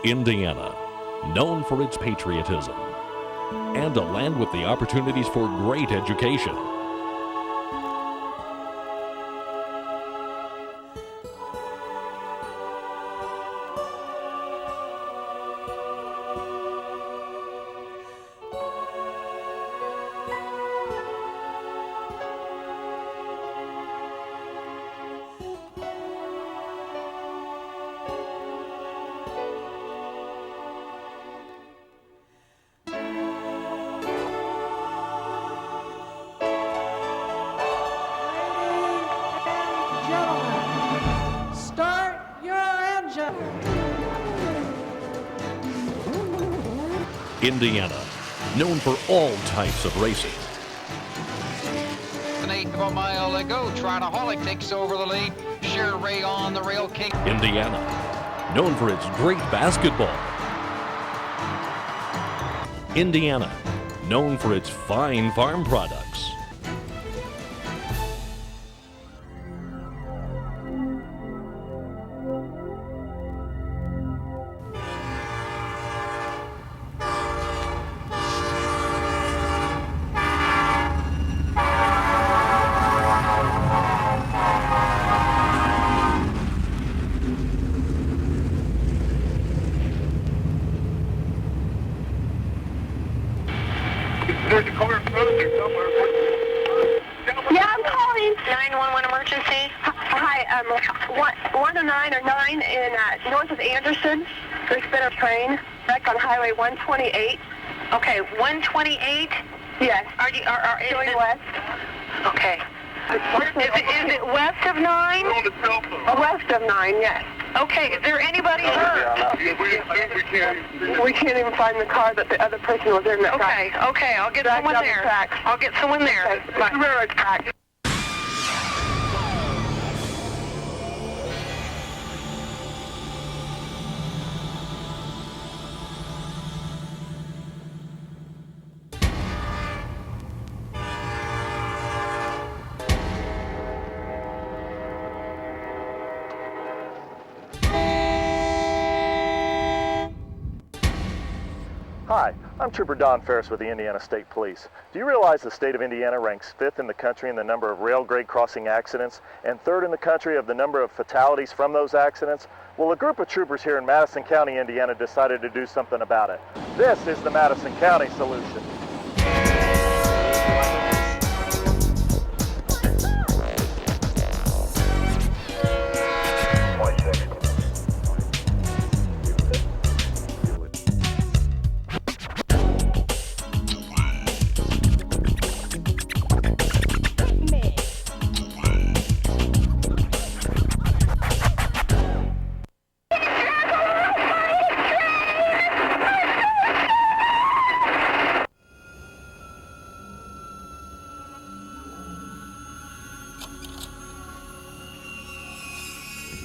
Indiana, known for its patriotism, and a land with the opportunities for great education. Indiana, known for all types of racing. An eighth of a mile to go. Trotaholic takes over the lead. Sure Ray on the rail kick. Indiana, known for its great basketball. Indiana, known for its fine farm products. There's a car in front of me somewhere. Yeah, I'm calling. 911 emergency. Hi, 109 or 9 in north of Anderson. There's been a train wreck on Highway 128. Okay, 128. Yes. Is Going it west. okay? Is it west of 9? On the cell phone. West of 9, yes. Okay. Is there anybody hurt? We can't even find the car that the other person was in that Okay. Okay. I'll get Dragged someone down the there. tracks. I'll get someone there. Okay. It's railroad tracks. Hi, I'm Trooper Don Ferris with the Indiana State Police. Do you realize the state of Indiana ranks 5th in the country in the number of rail grade crossing accidents and 3rd in the country of the number of fatalities from those accidents? Well, a group of troopers here in Madison County, Indiana decided to do something about it. This is the Madison County solution.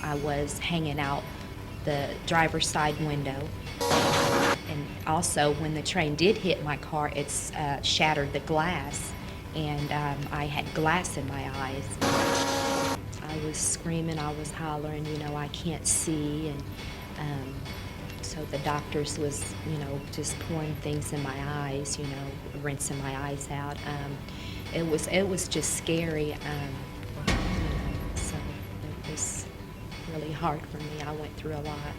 I was hanging out the driver's side window, and also when the train did hit my car, it shattered the glass, and I had glass in my eyes. I was screaming, I was hollering, you know, I can't see, and so the doctors was, you know, just pouring things in my eyes, you know, rinsing my eyes out. It was just scary, you know, so it was really hard for me. I went through a lot.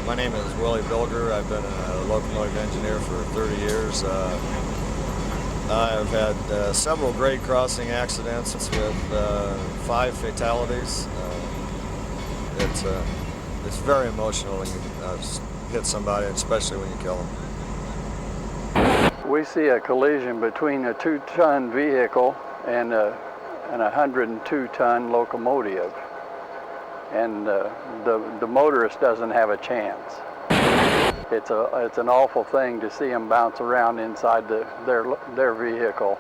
My name is Willie Bilger. I've been a locomotive engineer for 30 years. I've had several grade crossing accidents with 5 fatalities. It's very emotional when you hit somebody, especially when you kill them. We see a collision between a 2-ton vehicle and a 102-ton locomotive, and the motorist doesn't have a chance. It's an awful thing to see them bounce around inside their vehicle.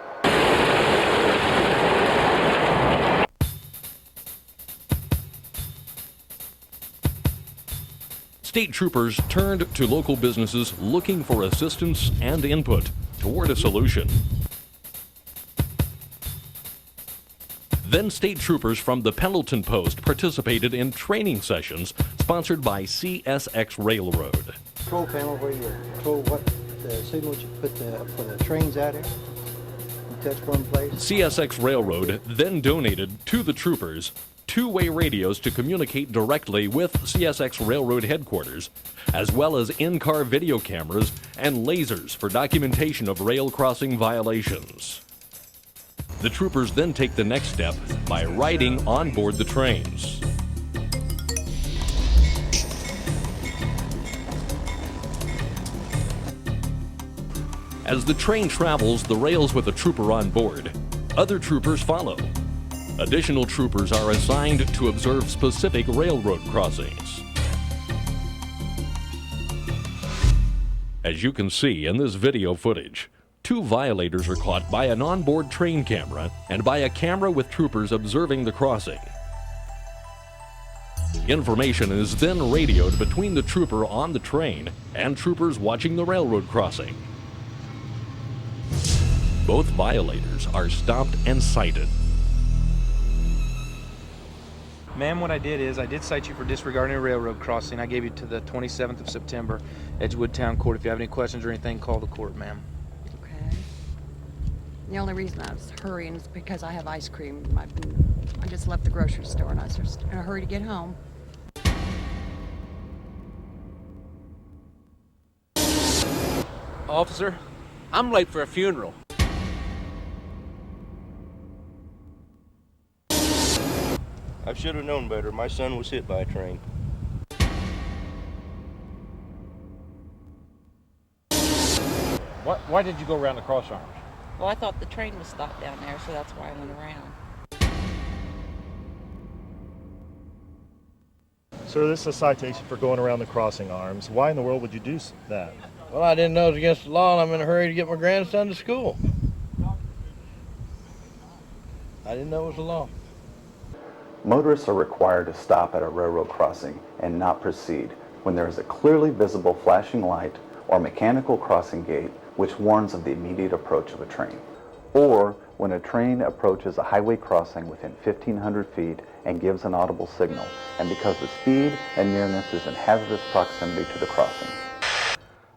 State troopers turned to local businesses looking for assistance and input toward a solution. Then state troopers from the Pendleton Post participated in training sessions sponsored by CSX Railroad. Control panel where you control what the signals you put for the trains out here. You touch one place. CSX Railroad then donated to the troopers two-way radios to communicate directly with CSX Railroad headquarters, as well as in-car video cameras and lasers for documentation of rail crossing violations. The troopers then take the next step by riding on board the trains. As the train travels the rails with a trooper on board, other troopers follow. Additional troopers are assigned to observe specific railroad crossings. As you can see in this video footage, two violators are caught by an onboard train camera and by a camera with troopers observing the crossing. Information is then radioed between the trooper on the train and troopers watching the railroad crossing. Both violators are stopped and cited. Ma'am, what I did is I did cite you for disregarding a railroad crossing. I gave you to the 27th of September, Edgewood Town Court. If you have any questions or anything, call the court, ma'am. Okay. The only reason I was hurrying is because I have ice cream. I just left the grocery store and I was just in a hurry to get home. Officer, I'm late for a funeral. I should have known better. My son was hit by a train. Why did you go around the cross arms? Well, I thought the train was stopped down there, so that's why I went around. Sir, this is a citation for going around the crossing arms. Why in the world would you do that? Well, I didn't know it was against the law, and I'm in a hurry to get my grandson to school. I didn't know it was the law. Motorists are required to stop at a railroad crossing and not proceed when there is a clearly visible flashing light or mechanical crossing gate which warns of the immediate approach of a train, or when a train approaches a highway crossing within 1,500 feet and gives an audible signal, and because the speed and nearness is in hazardous proximity to the crossing.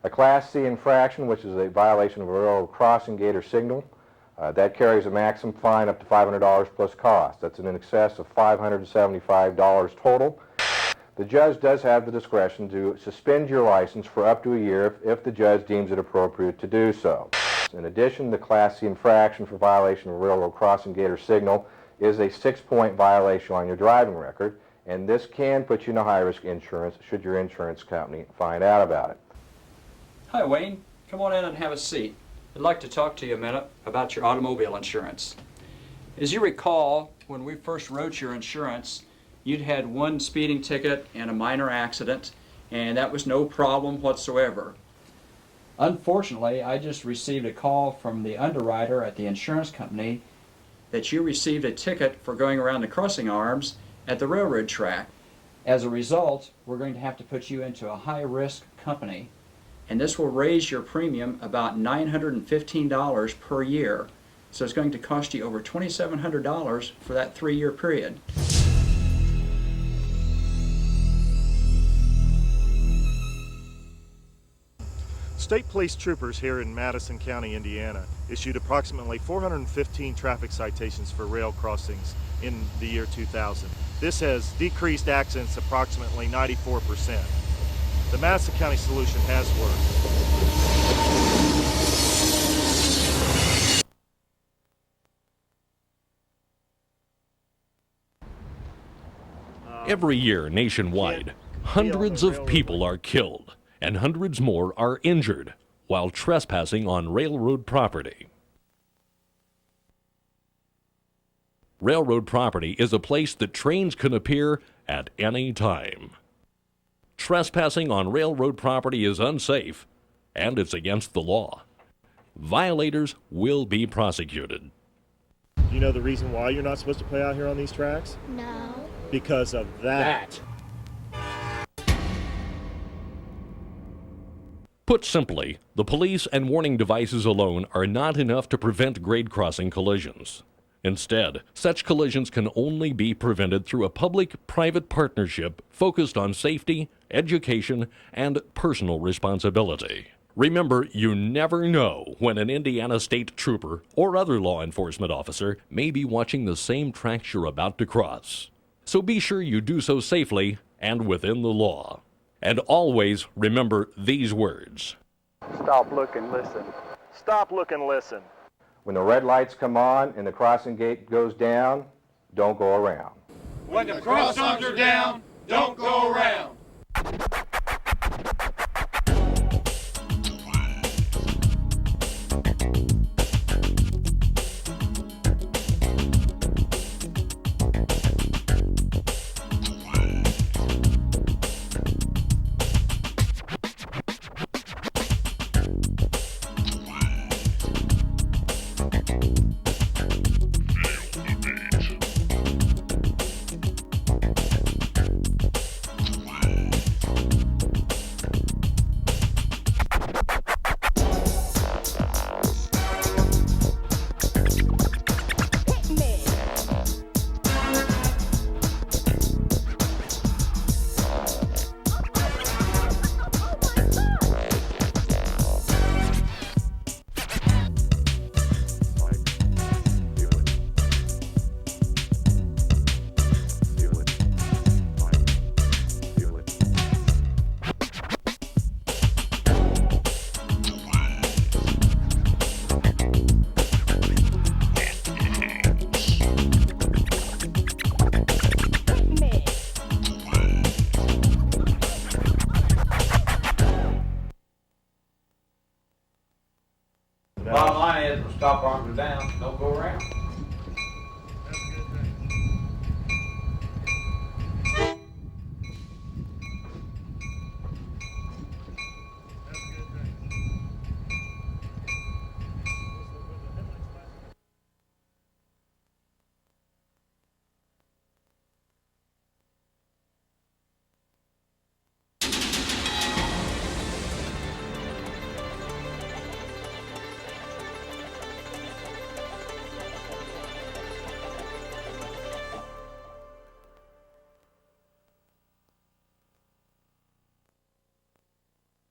A Class C infraction, which is a violation of a railroad crossing gate or signal, that carries a maximum fine up to $500 plus cost. That's in excess of $575 total. The judge does have the discretion to suspend your license for up to a year if the judge deems it appropriate to do so. In addition, the Class C infraction for violation of a railroad crossing gate or signal is a 6-point violation on your driving record, and this can put you in a high-risk insurance should your insurance company find out about it. Hi, Wayne. Come on in and have a seat. I'd like to talk to you a minute about your automobile insurance. As you recall, when we first wrote your insurance, you'd had one speeding ticket and a minor accident, and that was no problem whatsoever. Unfortunately, I just received a call from the underwriter at the insurance company that you received a ticket for going around the crossing arms at the railroad track. As a result, we're going to have to put you into a high-risk company, and this will raise your premium about $915 per year. So it's going to cost you over $2,700 for that 3-year period. State police troopers here in Madison County, Indiana, issued approximately 415 traffic citations for rail crossings in the year 2000. This has decreased accidents approximately 94%. The Madison County solution has worked. Every year nationwide, hundreds of people are killed and hundreds more are injured while trespassing on railroad property. Railroad property is a place that trains can appear at any time. Trespassing on railroad property is unsafe, and it's against the law. Violators will be prosecuted. Do you know the reason why you're not supposed to play out here on these tracks? No. Because of that. Put simply, the police and warning devices alone are not enough to prevent grade crossing collisions. Instead, such collisions can only be prevented through a public-private partnership focused on safety, education, and personal responsibility. Remember, you never know when an Indiana State Trooper or other law enforcement officer may be watching the same tracks you're about to cross. So be sure you do so safely and within the law. And always remember these words. Stop, look, and listen. Stop, look, and listen. When the red lights come on and the crossing gate goes down, don't go around. When the cross arms are down, don't go around. Bottom line is, when stop arms are down, don't go around.